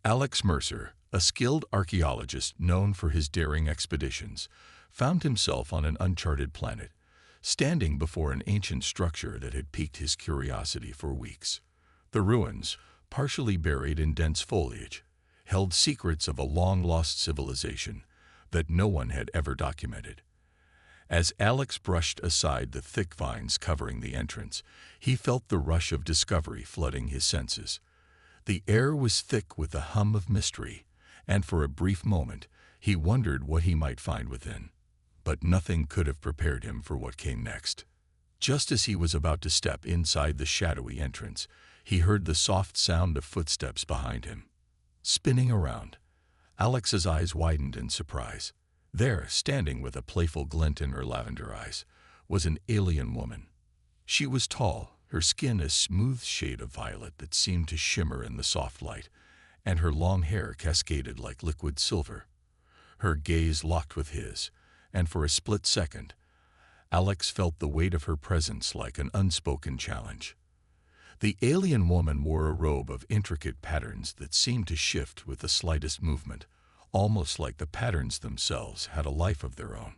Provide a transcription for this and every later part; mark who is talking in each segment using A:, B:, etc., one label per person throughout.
A: Alex Mercer, a skilled archaeologist known for his daring expeditions, found himself on an uncharted planet, standing before an ancient structure that had piqued his curiosity for weeks. The ruins, partially buried in dense foliage, held secrets of a long-lost civilization that no one had ever documented. As Alex brushed aside the thick vines covering the entrance, he felt the rush of discovery flooding his senses. The air was thick with the hum of mystery, and for a brief moment he wondered what he might find within. But nothing could have prepared him for what came next. Just as he was about to step inside the shadowy entrance, he heard the soft sound of footsteps behind him. Spinning around, Alex's eyes widened in surprise. There, standing with a playful glint in her lavender eyes, was an alien woman. She was tall, her skin a smooth shade of violet that seemed to shimmer in the soft light, and her long hair cascaded like liquid silver. Her gaze locked with his, and for a split second, Alex felt the weight of her presence like an unspoken challenge. The alien woman wore a robe of intricate patterns that seemed to shift with the slightest movement, almost like the patterns themselves had a life of their own.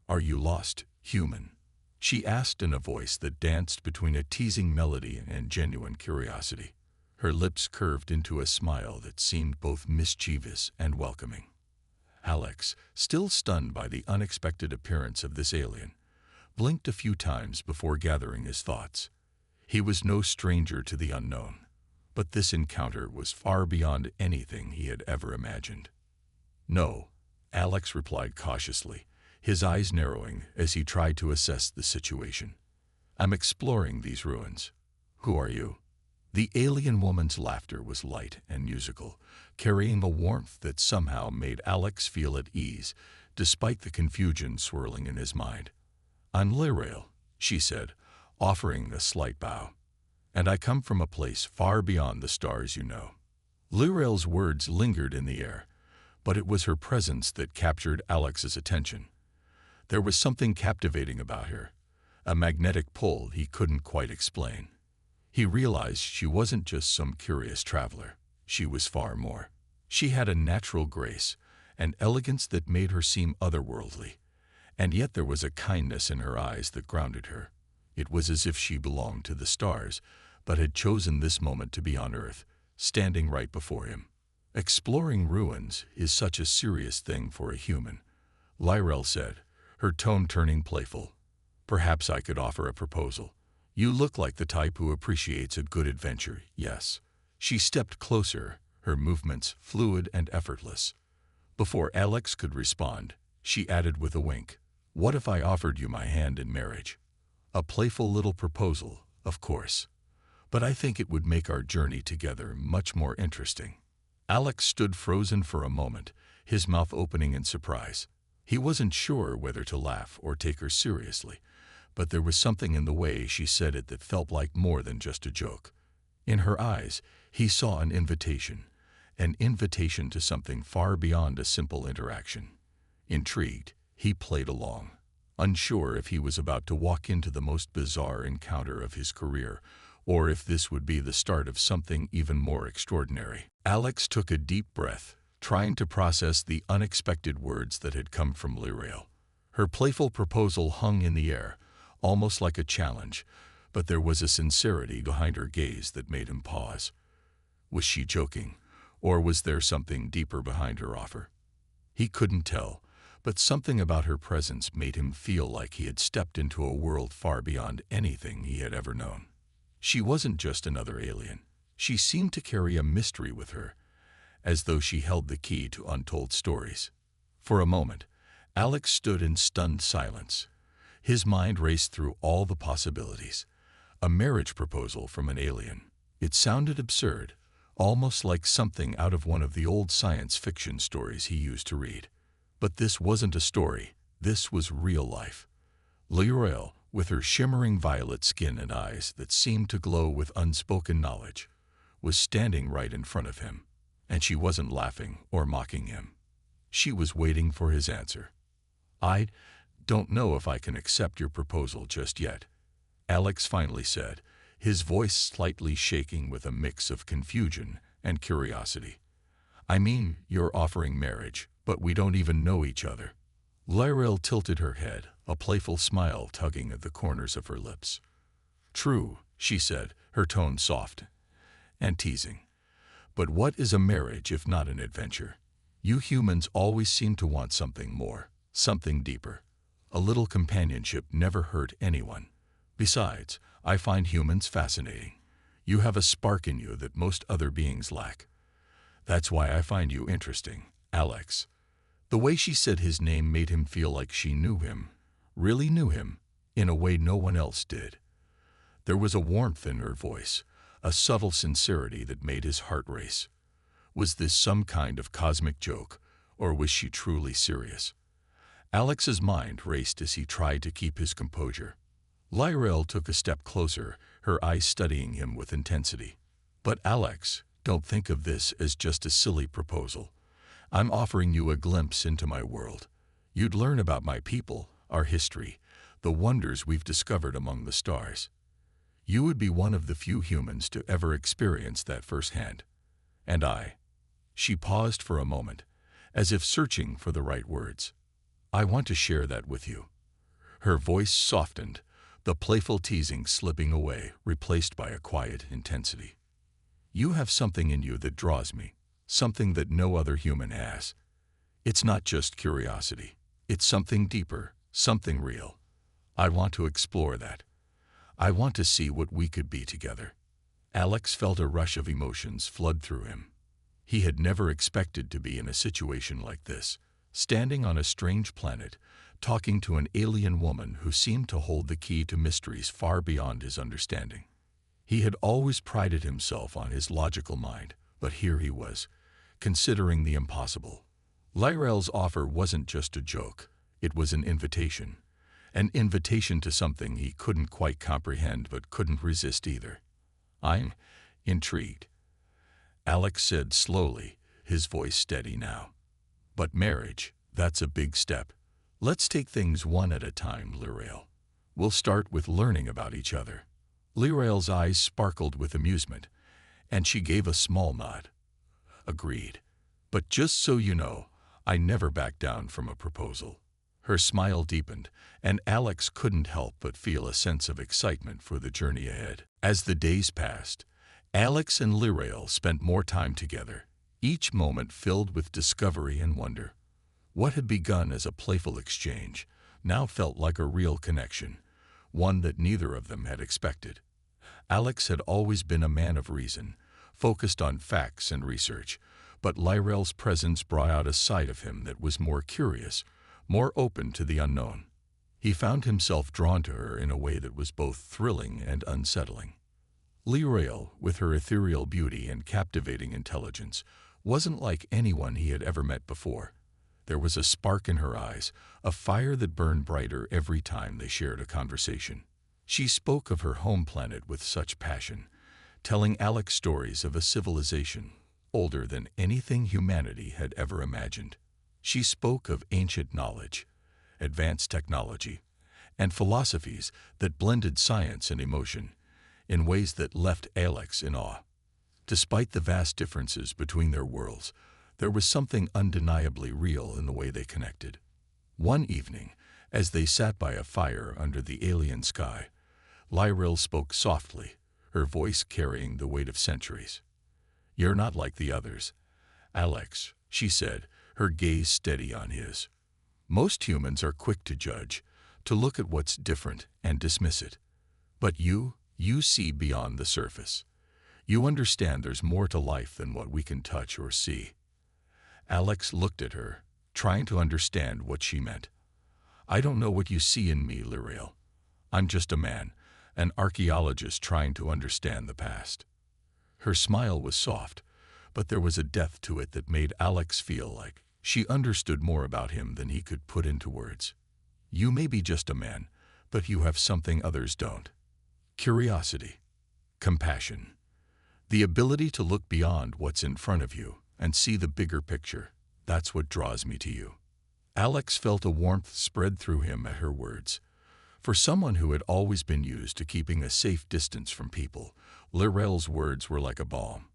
A: "Are you lost, human?" she asked in a voice that danced between a teasing melody and genuine curiosity. Her lips curved into a smile that seemed both mischievous and welcoming. Alex, still stunned by the unexpected appearance of this alien, blinked a few times before gathering his thoughts. He was no stranger to the unknown, but this encounter was far beyond anything he had ever imagined. "No," Alex replied cautiously, his eyes narrowing as he tried to assess the situation. "I'm exploring these ruins. Who are you?" The alien woman's laughter was light and musical, carrying a warmth that somehow made Alex feel at ease, despite the confusion swirling in his mind. "I'm Lyrael," she said, offering a slight bow. "And I come from a place far beyond the stars you know." Lyrael's words lingered in the air, but it was her presence that captured Alex's attention. There was something captivating about her, a magnetic pull he couldn't quite explain. He realized she wasn't just some curious traveler. She was far more. She had a natural grace, an elegance that made her seem otherworldly, and yet there was a kindness in her eyes that grounded her. It was as if she belonged to the stars, but had chosen this moment to be on Earth, standing right before him. "Exploring ruins is such a serious thing for a human," Lyrael said, her tone turning playful. "Perhaps I could offer a proposal. You look like the type who appreciates a good adventure, yes." She stepped closer, her movements fluid and effortless. Before Alex could respond, she added with a wink, "What if I offered you my hand in marriage? A playful little proposal, of course, but I think it would make our journey together much more interesting." Alex stood frozen for a moment, his mouth opening in surprise. He wasn't sure whether to laugh or take her seriously, but there was something in the way she said it that felt like more than just a joke. In her eyes, he saw an invitation to something far beyond a simple interaction. Intrigued, he played along, unsure if he was about to walk into the most bizarre encounter of his career, or if this would be the start of something even more extraordinary. Alex took a deep breath, trying to process the unexpected words that had come from Lyrael. Her playful proposal hung in the air, almost like a challenge, but there was a sincerity behind her gaze that made him pause. Was she joking, or was there something deeper behind her offer? He couldn't tell, but something about her presence made him feel like he had stepped into a world far beyond anything he had ever known. She wasn't just another alien. She seemed to carry a mystery with her, as though she held the key to untold stories. For a moment, Alex stood in stunned silence. His mind raced through all the possibilities. A marriage proposal from an alien. It sounded absurd, almost like something out of one of the old science fiction stories he used to read. But this wasn't a story. This was real life. Lyrael, with her shimmering violet skin and eyes that seemed to glow with unspoken knowledge, was standing right in front of him. And she wasn't laughing or mocking him. She was waiting for his answer. "I don't know if I can accept your proposal just yet," Alex finally said, his voice slightly shaking with a mix of confusion and curiosity. I mean, you're offering marriage, but we don't even know each other. Lyrel tilted her head, a playful smile tugging at the corners of her lips. True, she said, her tone soft and teasing. But what is a marriage if not an adventure? You humans always seem to want something more, something deeper. A little companionship never hurt anyone. Besides, I find humans fascinating. You have a spark in you that most other beings lack. That's why I find you interesting, Alex. The way she said his name made him feel like she knew him, really knew him, in a way no one else did. There was a warmth in her voice, a subtle sincerity that made his heart race. Was this some kind of cosmic joke, or was she truly serious? Alex's mind raced as he tried to keep his composure. Lyrel took a step closer, her eyes studying him with intensity. But Alex, don't think of this as just a silly proposal. I'm offering you a glimpse into my world. You'd learn about my people, our history, the wonders we've discovered among the stars. You would be one of the few humans to ever experience that firsthand. And she paused for a moment, as if searching for the right words. I want to share that with you. Her voice softened, the playful teasing slipping away, replaced by a quiet intensity. You have something in you that draws me, something that no other human has. It's not just curiosity. It's something deeper, something real. I want to explore that. I want to see what we could be together. Alex felt a rush of emotions flood through him. He had never expected to be in a situation like this, standing on a strange planet, talking to an alien woman who seemed to hold the key to mysteries far beyond his understanding. He had always prided himself on his logical mind, but here he was, considering the impossible. Lyrel's offer wasn't just a joke, it was an invitation to something he couldn't quite comprehend but couldn't resist either. I'm intrigued, Alex said slowly, his voice steady now. But marriage, that's a big step. Let's take things one at a time, Lyrel. We'll start with learning about each other. Lyrel's eyes sparkled with amusement, and she gave a small nod. Agreed. But just so you know, I never back down from a proposal. Her smile deepened, and Alex couldn't help but feel a sense of excitement for the journey ahead. As the days passed, Alex and Lyrel spent more time together, each moment filled with discovery and wonder. What had begun as a playful exchange now felt like a real connection, one that neither of them had expected. Alex had always been a man of reason, focused on facts and research, but Lyrel's presence brought out a side of him that was more curious, more open to the unknown. He found himself drawn to her in a way that was both thrilling and unsettling. Lyrel, with her ethereal beauty and captivating intelligence, wasn't like anyone he had ever met before. There was a spark in her eyes, a fire that burned brighter every time they shared a conversation. She spoke of her home planet with such passion, telling Alex stories of a civilization older than anything humanity had ever imagined. She spoke of ancient knowledge, advanced technology, and philosophies that blended science and emotion in ways that left Alex in awe. Despite the vast differences between their worlds, there was something undeniably real in the way they connected. One evening, as they sat by a fire under the alien sky, Lyrel spoke softly, her voice carrying the weight of centuries. "You're not like the others, Alex," she said, her gaze steady on his. "Most humans are quick to judge, to look at what's different and dismiss it. But you see beyond the surface. You understand there's more to life than what we can touch or see." Alex looked at her, trying to understand what she meant. "I don't know what you see in me, Lyrel. I'm just a man, an archaeologist trying to understand the past." Her smile was soft, but there was a depth to it that made Alex feel like she understood more about him than he could put into words. "You may be just a man, but you have something others don't. Curiosity, compassion, the ability to look beyond what's in front of you and see the bigger picture. That's what draws me to you." Alex felt a warmth spread through him at her words. For someone who had always been used to keeping a safe distance from people, Lyrel's words were like a balm.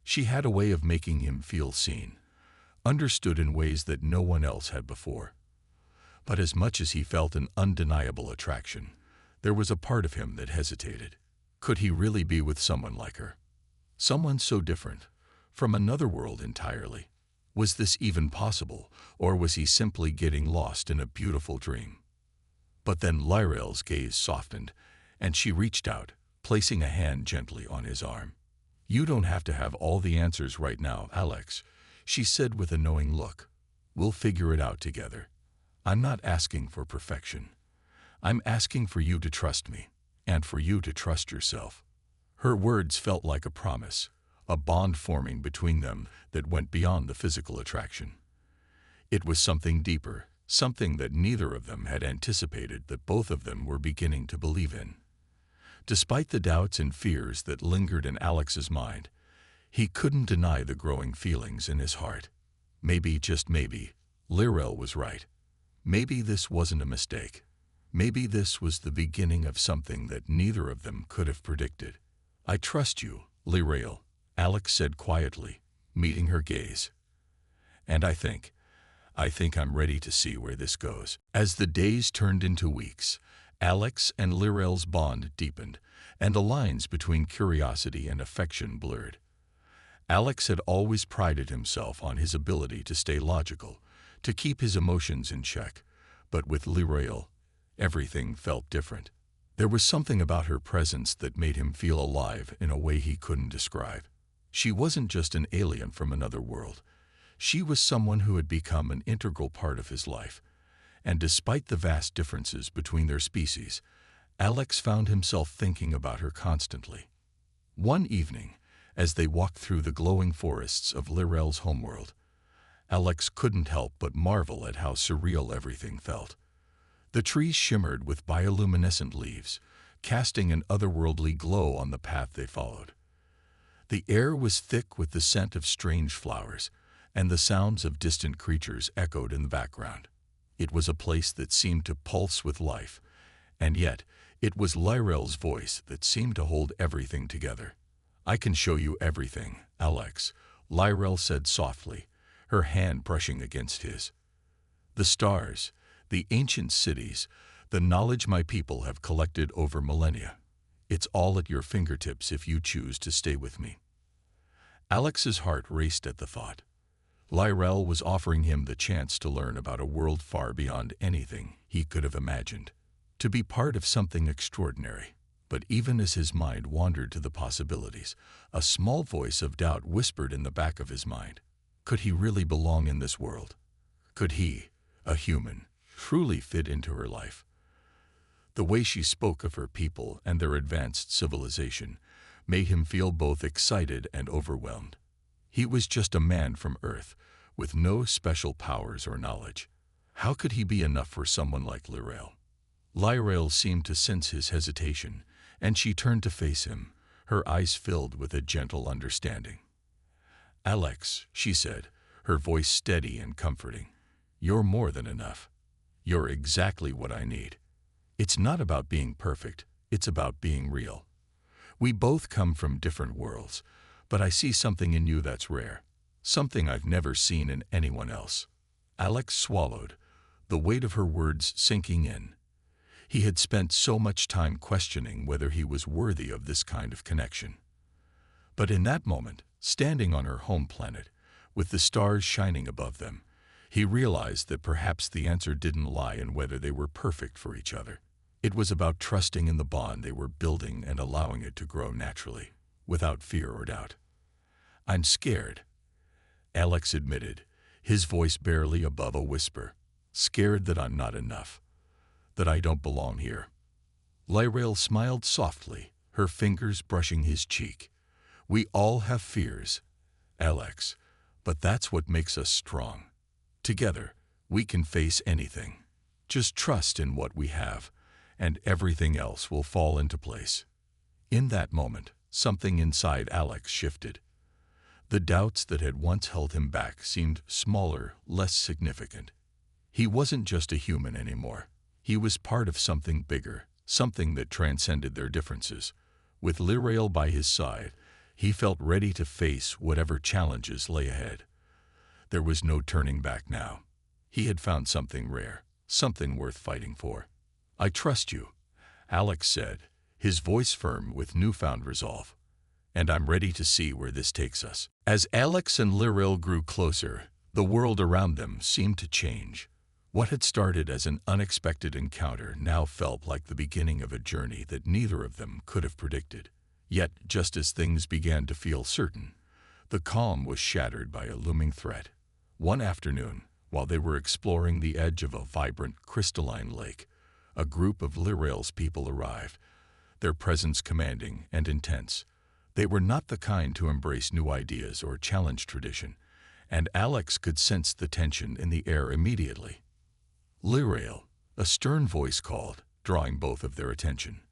A: She had a way of making him feel seen, understood in ways that no one else had before. But as much as he felt an undeniable attraction, there was a part of him that hesitated. Could he really be with someone like her? Someone so different, from another world entirely. Was this even possible, or was he simply getting lost in a beautiful dream? But then Lyrael's gaze softened, and she reached out, placing a hand gently on his arm. "You don't have to have all the answers right now, Alex," she said with a knowing look. "We'll figure it out together. I'm not asking for perfection. I'm asking for you to trust me, and for you to trust yourself." Her words felt like a promise, a bond forming between them that went beyond the physical attraction. It was something deeper, something that neither of them had anticipated that both of them were beginning to believe in. Despite the doubts and fears that lingered in Alex's mind, he couldn't deny the growing feelings in his heart. Maybe, just maybe, Lyrael was right. Maybe this wasn't a mistake. Maybe this was the beginning of something that neither of them could have predicted. "I trust you, Lyrael," Alex said quietly, meeting her gaze. "And I think I'm ready to see where this goes." As the days turned into weeks, Alex and Lyrael's bond deepened, and the lines between curiosity and affection blurred. Alex had always prided himself on his ability to stay logical, to keep his emotions in check, but with Lyrael, everything felt different. There was something about her presence that made him feel alive in a way he couldn't describe. She wasn't just an alien from another world. She was someone who had become an integral part of his life. And despite the vast differences between their species, Alex found himself thinking about her constantly. One evening, as they walked through the glowing forests of Lyrael's homeworld, Alex couldn't help but marvel at how surreal everything felt. The trees shimmered with bioluminescent leaves, casting an otherworldly glow on the path they followed. The air was thick with the scent of strange flowers, and the sounds of distant creatures echoed in the background. It was a place that seemed to pulse with life, and yet it was Lyrael's voice that seemed to hold everything together. "I can show you everything, Alex," Lyrael said softly, her hand brushing against his. "The stars, the ancient cities, the knowledge my people have collected over millennia. It's all at your fingertips if you choose to stay with me." Alex's heart raced at the thought. Lyrael was offering him the chance to learn about a world far beyond anything he could have imagined, to be part of something extraordinary. But even as his mind wandered to the possibilities, a small voice of doubt whispered in the back of his mind. Could he really belong in this world? Could he, a human, truly fit into her life? The way she spoke of her people and their advanced civilization made him feel both excited and overwhelmed. He was just a man from Earth, with no special powers or knowledge. How could he be enough for someone like Lyrael? Lyrael seemed to sense his hesitation, and she turned to face him, her eyes filled with a gentle understanding. "Alex," she said, her voice steady and comforting, "you're more than enough. You're exactly what I need. It's not about being perfect, it's about being real. We both come from different worlds, but I see something in you that's rare, something I've never seen in anyone else." Alex swallowed, the weight of her words sinking in. He had spent so much time questioning whether he was worthy of this kind of connection. But in that moment, standing on her home planet, with the stars shining above them, he realized that perhaps the answer didn't lie in whether they were perfect for each other. It was about trusting in the bond they were building and allowing it to grow naturally, without fear or doubt. "I'm scared," Alex admitted, his voice barely above a whisper. "Scared that I'm not enough, that I don't belong here." Lyrael smiled softly, her fingers brushing his cheek. "We all have fears, Alex, but that's what makes us strong. Together, we can face anything. Just trust in what we have, and everything else will fall into place." In that moment, something inside Alex shifted. The doubts that had once held him back seemed smaller, less significant. He wasn't just a human anymore. He was part of something bigger, something that transcended their differences. With Lyrael by his side, He felt ready to face whatever challenges lay ahead. There was no turning back now. He had found something rare, something worth fighting for. "I trust you," Alex said, his voice firm with newfound resolve. "And I'm ready to see where this takes us." As Alex and Lyril grew closer, the world around them seemed to change. What had started as an unexpected encounter now felt like the beginning of a journey that neither of them could have predicted. Yet, just as things began to feel certain, the calm was shattered by a looming threat. One afternoon, while they were exploring the edge of a vibrant, crystalline lake, a group of Lyrail's people arrived, their presence commanding and intense. They were not the kind to embrace new ideas or challenge tradition, and Alex could sense the tension in the air immediately. "Lyrail," a stern voice called, drawing both of their attention.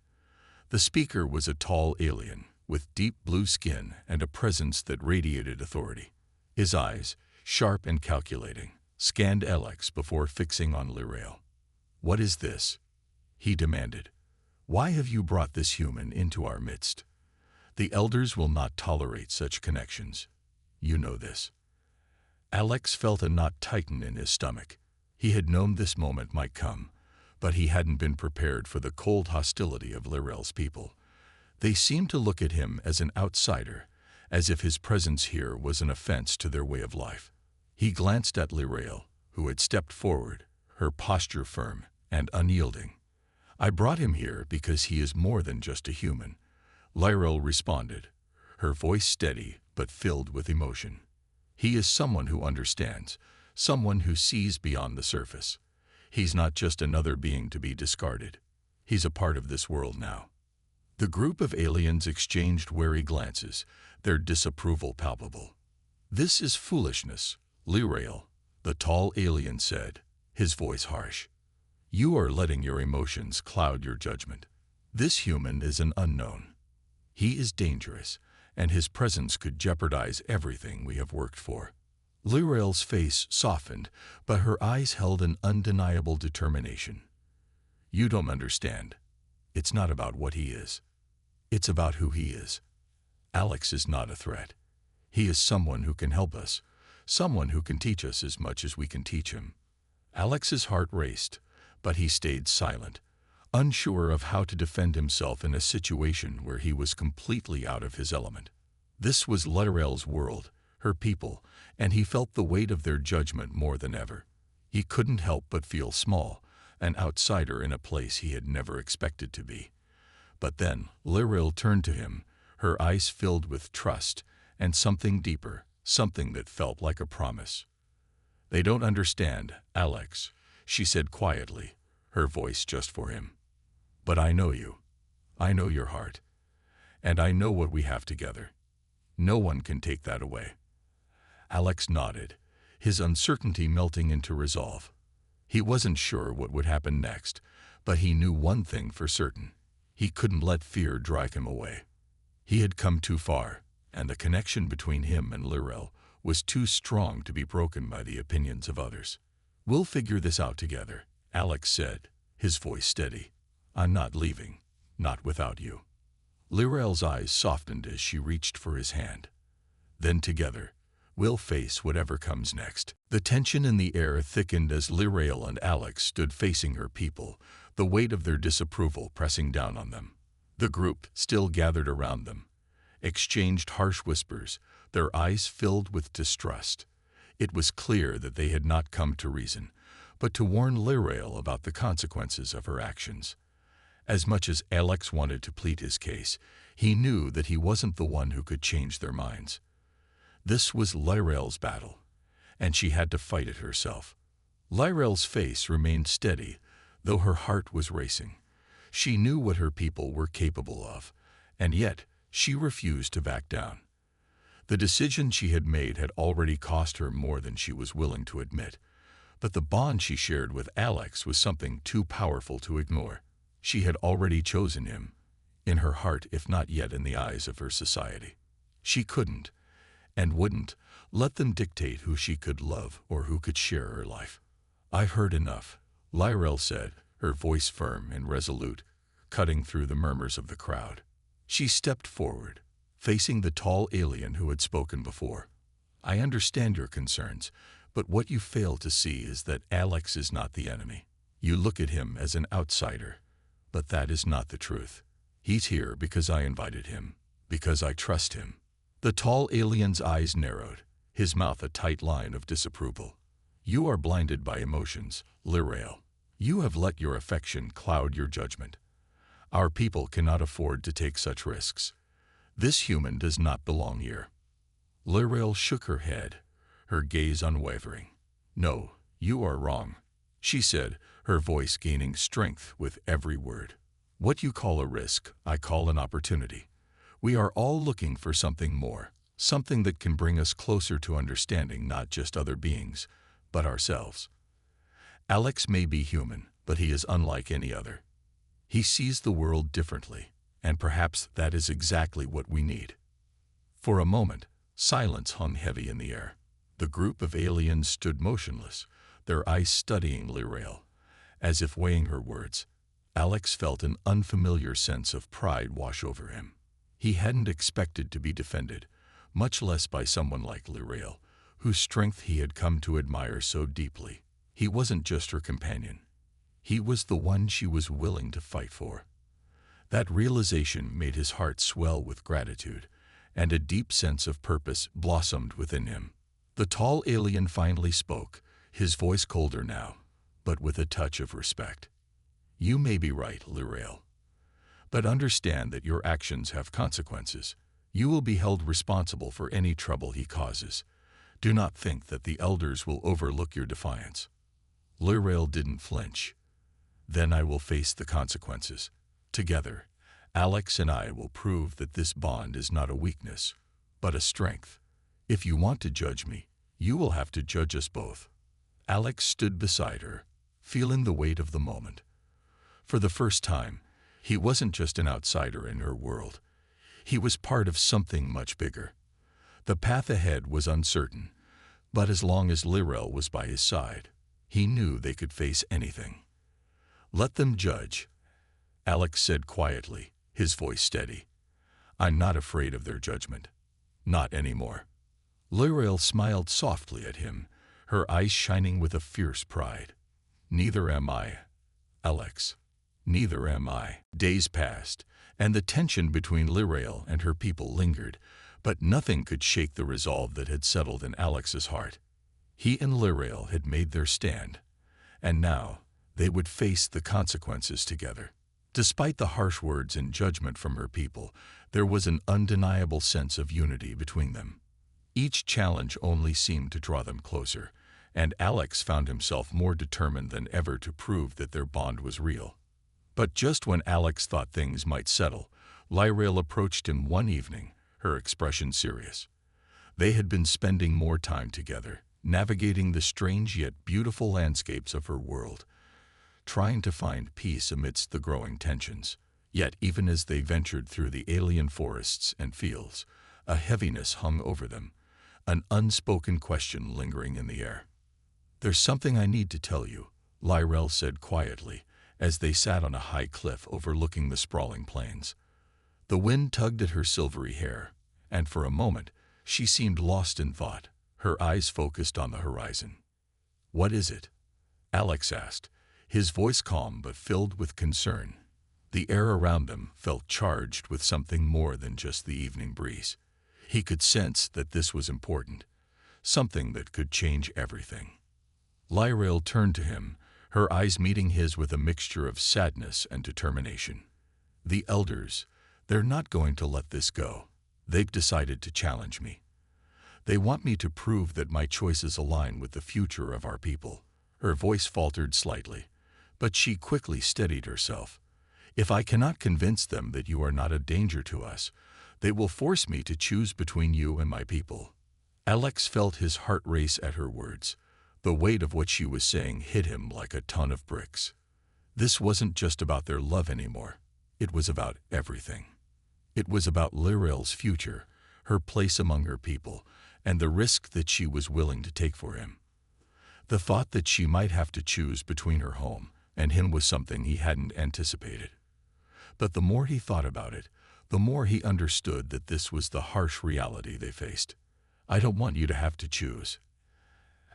A: The speaker was a tall alien, with deep blue skin and a presence that radiated authority. His eyes, sharp and calculating, scanned Alex before fixing on Lyrail. "What is this?" he demanded. "Why have you brought this human into our midst? The elders will not tolerate such connections. You know this." Alex felt a knot tighten in his stomach. He had known this moment might come, but he hadn't been prepared for the cold hostility of Lyrail's people. They seemed to look at him as an outsider, as if his presence here was an offense to their way of life. He glanced at Lyrail, who had stepped forward, her posture firm and unyielding. "I brought him here because he is more than just a human," Lyrail responded, her voice steady but filled with emotion. "He is someone who understands, someone who sees beyond the surface. He's not just another being to be discarded. He's a part of this world now." The group of aliens exchanged wary glances, their disapproval palpable. "This is foolishness," Lyrail, the tall alien said, his voice harsh. "You are letting your emotions cloud your judgment. This human is an unknown. He is dangerous, and his presence could jeopardize everything we have worked for." Lyrail's face softened, but her eyes held an undeniable determination. "You don't understand. It's not about what he is. It's about who he is. Alex is not a threat. He is someone who can help us, someone who can teach us as much as we can teach him." Alex's heart raced, but he stayed silent, unsure of how to defend himself in a situation where he was completely out of his element. This was Lyrail's world, her people, and he felt the weight of their judgment more than ever. He couldn't help but feel small, an outsider in a place he had never expected to be. But then Lyrail turned to him, her eyes filled with trust and something deeper, something that felt like a promise. "They don't understand, Alex," she said quietly, her voice just for him. "But I know you. I know your heart. And I know what we have together. No one can take that away." Alex nodded, his uncertainty melting into resolve. He wasn't sure what would happen next, but he knew one thing for certain. He couldn't let fear drive him away. He had come too far, and the connection between him and Lyrail was too strong to be broken by the opinions of others. "We'll figure this out together," Alex said, his voice steady. "I'm not leaving, not without you." Lyrail's eyes softened as she reached for his hand. "Then together, we'll face whatever comes next." The tension in the air thickened as Lyrail and Alex stood facing her people, the weight of their disapproval pressing down on them. The group still gathered around them, exchanged harsh whispers, their eyes filled with distrust. It was clear that they had not come to reason, but to warn Lyrail about the consequences of her actions. As much as Alex wanted to plead his case, he knew that he wasn't the one who could change their minds. This was Lyrail's battle, and she had to fight it herself. Lyrail's face remained steady, though her heart was racing. She knew what her people were capable of, and yet she refused to back down. The decision she had made had already cost her more than she was willing to admit, but the bond she shared with Alex was something too powerful to ignore. She had already chosen him, in her heart if not yet in the eyes of her society. She couldn't, and wouldn't, let them dictate who she could love or who could share her life. "I've heard enough," Lyrail said, her voice firm and resolute, cutting through the murmurs of the crowd. She stepped forward, facing the tall alien who had spoken before. "I understand your concerns, but what you fail to see is that Alex is not the enemy. You look at him as an outsider, but that is not the truth. He's here because I invited him, because I trust him." The tall alien's eyes narrowed, his mouth a tight line of disapproval. "You are blinded by emotions, Lirael. You have let your affection cloud your judgment. Our people cannot afford to take such risks. This human does not belong here." Lirael shook her head, her gaze unwavering. "No, you are wrong," she said, her voice gaining strength with every word. "What you call a risk, I call an opportunity. We are all looking for something more, something that can bring us closer to understanding not just other beings, but ourselves. Alex may be human, but he is unlike any other. He sees the world differently, and perhaps that is exactly what we need." For a moment, silence hung heavy in the air. The group of aliens stood motionless, their eyes studying Lirael, as if weighing her words. Alex felt an unfamiliar sense of pride wash over him. He hadn't expected to be defended, much less by someone like Lirael, whose strength he had come to admire so deeply. He wasn't just her companion. He was the one she was willing to fight for. That realization made his heart swell with gratitude, and a deep sense of purpose blossomed within him. The tall alien finally spoke, his voice colder now, but with a touch of respect. "You may be right, Lirael. But understand that your actions have consequences. You will be held responsible for any trouble he causes. Do not think that the elders will overlook your defiance." Lirael didn't flinch. "Then I will face the consequences. Together, Alex and I will prove that this bond is not a weakness, but a strength. If you want to judge me, you will have to judge us both." Alex stood beside her, feeling the weight of the moment. For the first time, he wasn't just an outsider in her world. He was part of something much bigger. The path ahead was uncertain, but as long as Lirael was by his side, he knew they could face anything. "Let them judge," Alex said quietly, his voice steady. "I'm not afraid of their judgment. Not anymore." Lirael smiled softly at him, her eyes shining with a fierce pride. "Neither am I, Alex. Neither am I." Days passed, and the tension between Lirael and her people lingered, but nothing could shake the resolve that had settled in Alex's heart. He and Lirael had made their stand, and now they would face the consequences together. Despite the harsh words and judgment from her people, there was an undeniable sense of unity between them. Each challenge only seemed to draw them closer, and Alex found himself more determined than ever to prove that their bond was real. But just when Alex thought things might settle, Lirael approached him one evening, her expression serious. They had been spending more time together, navigating the strange yet beautiful landscapes of her world, trying to find peace amidst the growing tensions. Yet even as they ventured through the alien forests and fields, a heaviness hung over them, an unspoken question lingering in the air. "There's something I need to tell you," Lirael said quietly, as they sat on a high cliff overlooking the sprawling plains. The wind tugged at her silvery hair, and for a moment she seemed lost in thought, her eyes focused on the horizon. "What is it?" Alex asked, his voice calm but filled with concern. The air around them felt charged with something more than just the evening breeze. He could sense that this was important, something that could change everything. Lirael turned to him, her eyes meeting his with a mixture of sadness and determination. "The elders, they're not going to let this go. They've decided to challenge me. They want me to prove that my choices align with the future of our people." Her voice faltered slightly, but she quickly steadied herself. "If I cannot convince them that you are not a danger to us, they will force me to choose between you and my people." Alex felt his heart race at her words. The weight of what she was saying hit him like a ton of bricks. This wasn't just about their love anymore. It was about everything. It was about Lirael's future, her place among her people, and the risk that she was willing to take for him. The thought that she might have to choose between her home and him was something he hadn't anticipated. But the more he thought about it, the more he understood that this was the harsh reality they faced. "I don't want you to have to choose,"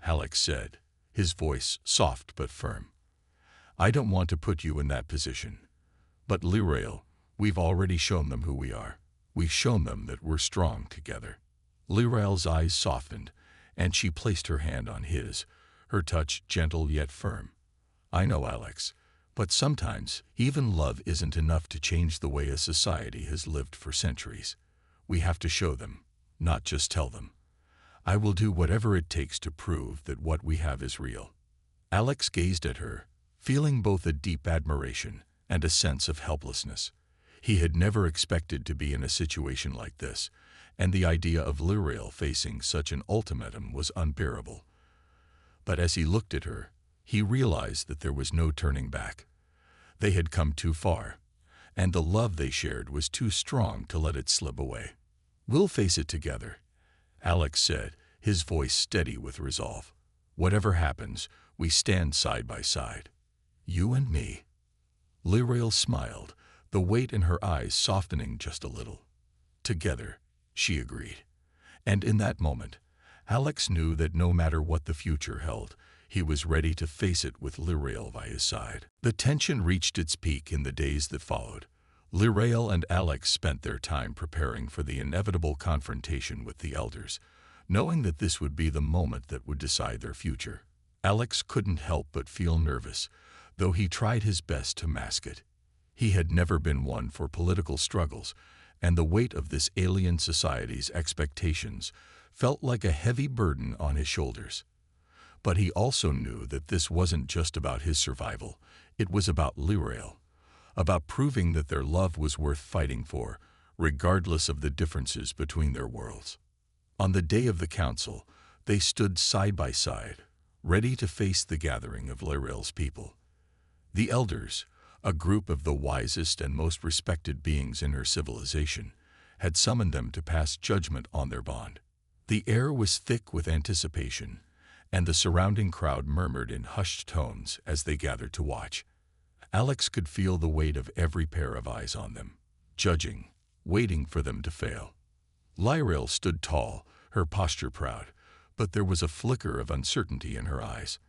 A: Alex said, his voice soft but firm. "I don't want to put you in that position. But Lyrael, we've already shown them who we are. We've shown them that we're strong together." Lyrael's eyes softened, and she placed her hand on his, her touch gentle yet firm. "I know, Alex, but sometimes even love isn't enough to change the way a society has lived for centuries. We have to show them, not just tell them. I will do whatever it takes to prove that what we have is real." Alex gazed at her, feeling both a deep admiration and a sense of helplessness. He had never expected to be in a situation like this, and the idea of Lyrael facing such an ultimatum was unbearable. But as he looked at her, he realized that there was no turning back. They had come too far, and the love they shared was too strong to let it slip away. "We'll face it together," Alex said, his voice steady with resolve. "Whatever happens, we stand side by side. You and me." Lyrael smiled, the weight in her eyes softening just a little. "Together," she agreed. And in that moment, Alex knew that no matter what the future held, he was ready to face it with Lyrael by his side. The tension reached its peak in the days that followed. Lyrael and Alex spent their time preparing for the inevitable confrontation with the elders, knowing that this would be the moment that would decide their future. Alex couldn't help but feel nervous, though he tried his best to mask it. He had never been one for political struggles, and the weight of this alien society's expectations felt like a heavy burden on his shoulders. But he also knew that this wasn't just about his survival, it was about Lyrael, about proving that their love was worth fighting for, regardless of the differences between their worlds. On the day of the council, they stood side by side, ready to face the gathering of Lyrael's people. The elders, a group of the wisest and most respected beings in her civilization, had summoned them to pass judgment on their bond. The air was thick with anticipation, and the surrounding crowd murmured in hushed tones as they gathered to watch. Alex could feel the weight of every pair of eyes on them, judging, waiting for them to fail. Lyrael stood tall, her posture proud, but there was a flicker of uncertainty in her eyes.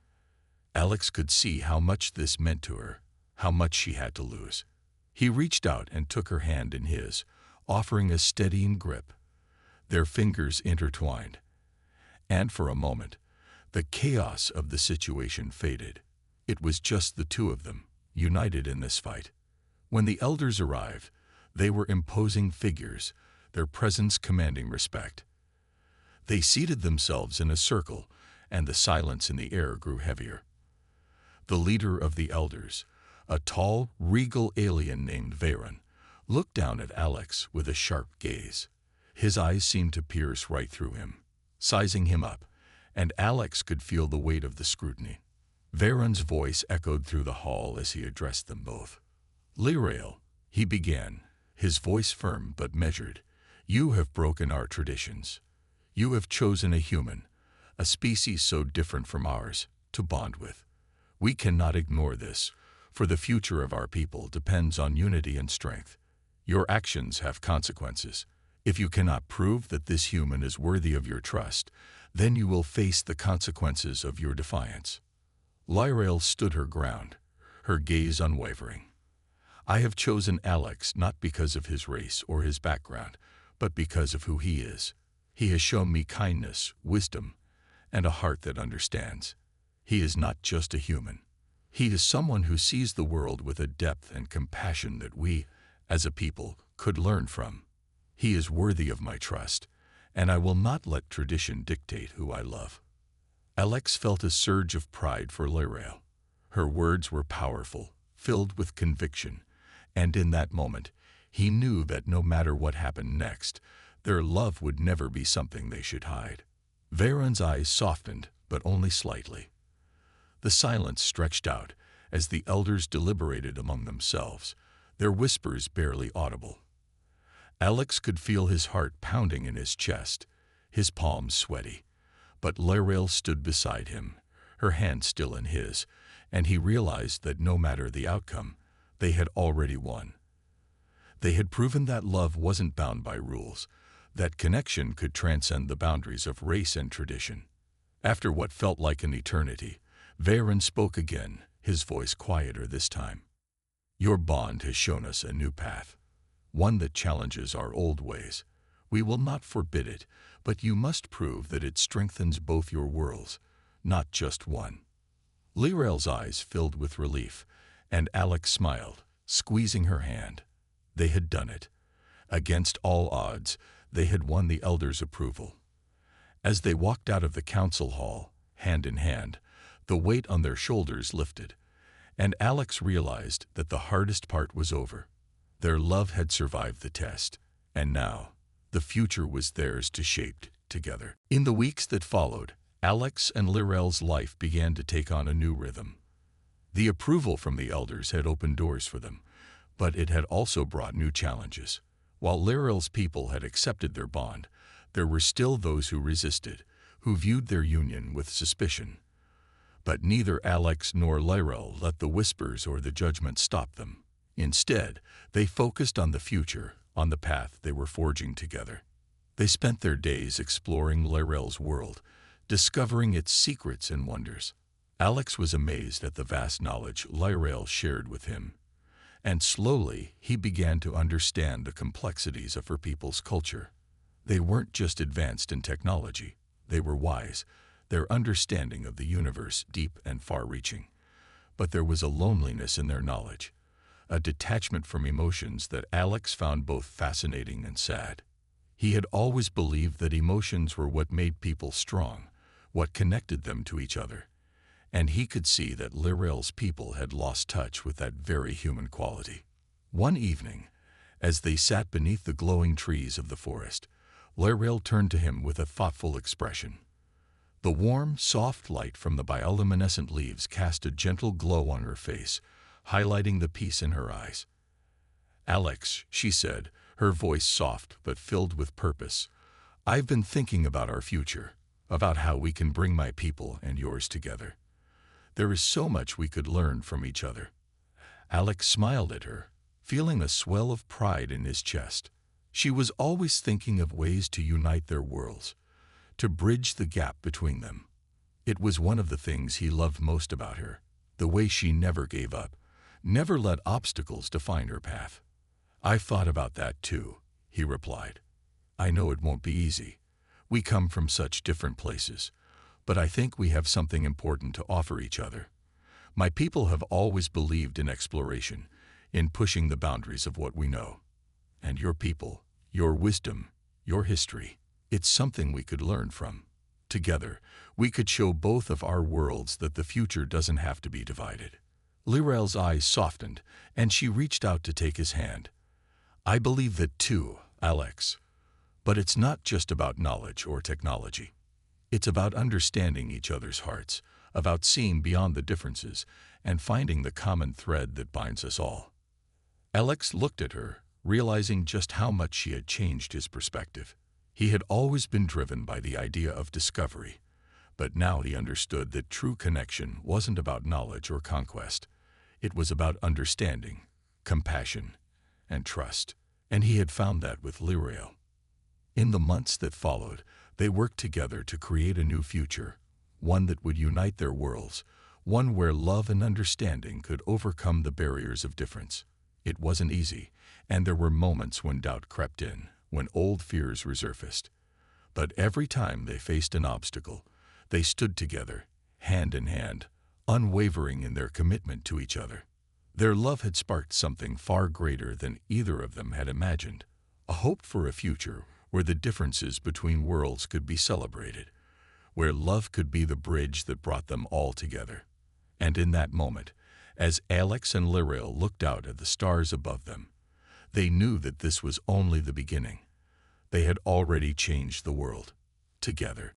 A: Alex could see how much this meant to her, how much she had to lose. He reached out and took her hand in his, offering a steadying grip. Their fingers intertwined, and for a moment, the chaos of the situation faded. It was just the two of them, united in this fight. When the elders arrived, they were imposing figures, their presence commanding respect. They seated themselves in a circle, and the silence in the air grew heavier. The leader of the elders, a tall, regal alien named Veyron, looked down at Alex with a sharp gaze. His eyes seemed to pierce right through him, sizing him up, and Alex could feel the weight of the scrutiny. Veyron's voice echoed through the hall as he addressed them both. "Lyrael," he began, his voice firm but measured, "you have broken our traditions. You have chosen a human, a species so different from ours, to bond with. We cannot ignore this, for the future of our people depends on unity and strength. Your actions have consequences. If you cannot prove that this human is worthy of your trust, then you will face the consequences of your defiance." Lyrael stood her ground, her gaze unwavering. "I have chosen Alex not because of his race or his background, but because of who he is. He has shown me kindness, wisdom, and a heart that understands. He is not just a human. He is someone who sees the world with a depth and compassion that we, as a people, could learn from. He is worthy of my trust, and I will not let tradition dictate who I love." Alex felt a surge of pride for Lyrael. Her words were powerful, filled with conviction, and in that moment, he knew that no matter what happened next, their love would never be something they should hide. Veyron's eyes softened, but only slightly. The silence stretched out as the elders deliberated among themselves, their whispers barely audible. Alex could feel his heart pounding in his chest, his palms sweaty, but Lyrael stood beside him, her hand still in his, and he realized that no matter the outcome, they had already won. They had proven that love wasn't bound by rules, that connection could transcend the boundaries of race and tradition. After what felt like an eternity, Varen spoke again, his voice quieter this time. Your bond has shown us a new path, one that challenges our old ways. We will not forbid it, but you must prove that it strengthens both your worlds, not just one. Lirael's eyes filled with relief, and Alex smiled, squeezing her hand. They had done it. Against all odds, they had won the Elder's approval. As they walked out of the council hall, hand in hand, the weight on their shoulders lifted, and Alex realized that the hardest part was over. Their love had survived the test, and now, the future was theirs to shape together. In the weeks that followed, Alex and Lirael's life began to take on a new rhythm. The approval from the Elders had opened doors for them, but it had also brought new challenges. While Lirael's people had accepted their bond, there were still those who resisted, who viewed their union with suspicion. But neither Alex nor Lirael let the whispers or the judgment stop them. Instead, they focused on the future, on the path they were forging together. They spent their days exploring Lirael's world, discovering its secrets and wonders. Alex was amazed at the vast knowledge Lirael shared with him, and slowly he began to understand the complexities of her people's culture. They weren't just advanced in technology, they were wise, their understanding of the universe deep and far-reaching. But there was a loneliness in their knowledge, a detachment from emotions that Alex found both fascinating and sad. He had always believed that emotions were what made people strong, what connected them to each other. And he could see that Lirael's people had lost touch with that very human quality. One evening, as they sat beneath the glowing trees of the forest, Lirael turned to him with a thoughtful expression. The warm, soft light from the bioluminescent leaves cast a gentle glow on her face, highlighting the peace in her eyes. Alex, she said, her voice soft but filled with purpose, I've been thinking about our future, about how we can bring my people and yours together. There is so much we could learn from each other. Alex smiled at her, feeling a swell of pride in his chest. She was always thinking of ways to unite their worlds, to bridge the gap between them. It was one of the things he loved most about her, the way she never gave up, never let obstacles define her path. I've thought about that too, he replied. I know it won't be easy. We come from such different places, but I think we have something important to offer each other. My people have always believed in exploration, in pushing the boundaries of what we know. And your people, your wisdom, your history, it's something we could learn from. Together, we could show both of our worlds that the future doesn't have to be divided. Lirael's eyes softened, and she reached out to take his hand. I believe that too, Alex. But it's not just about knowledge or technology. It's about understanding each other's hearts, about seeing beyond the differences and finding the common thread that binds us all. Alex looked at her, realizing just how much she had changed his perspective. He had always been driven by the idea of discovery, but now he understood that true connection wasn't about knowledge or conquest. It was about understanding, compassion, and trust, and he had found that with Lirael. In the months that followed, they worked together to create a new future, one that would unite their worlds, one where love and understanding could overcome the barriers of difference. It wasn't easy, and there were moments when doubt crept in, when old fears resurfaced. But every time they faced an obstacle, they stood together, hand in hand, unwavering in their commitment to each other. Their love had sparked something far greater than either of them had imagined, a hope for a future where the differences between worlds could be celebrated, where love could be the bridge that brought them all together. And in that moment, as Alex and Lirael looked out at the stars above them, they knew that this was only the beginning. They had already changed the world, together.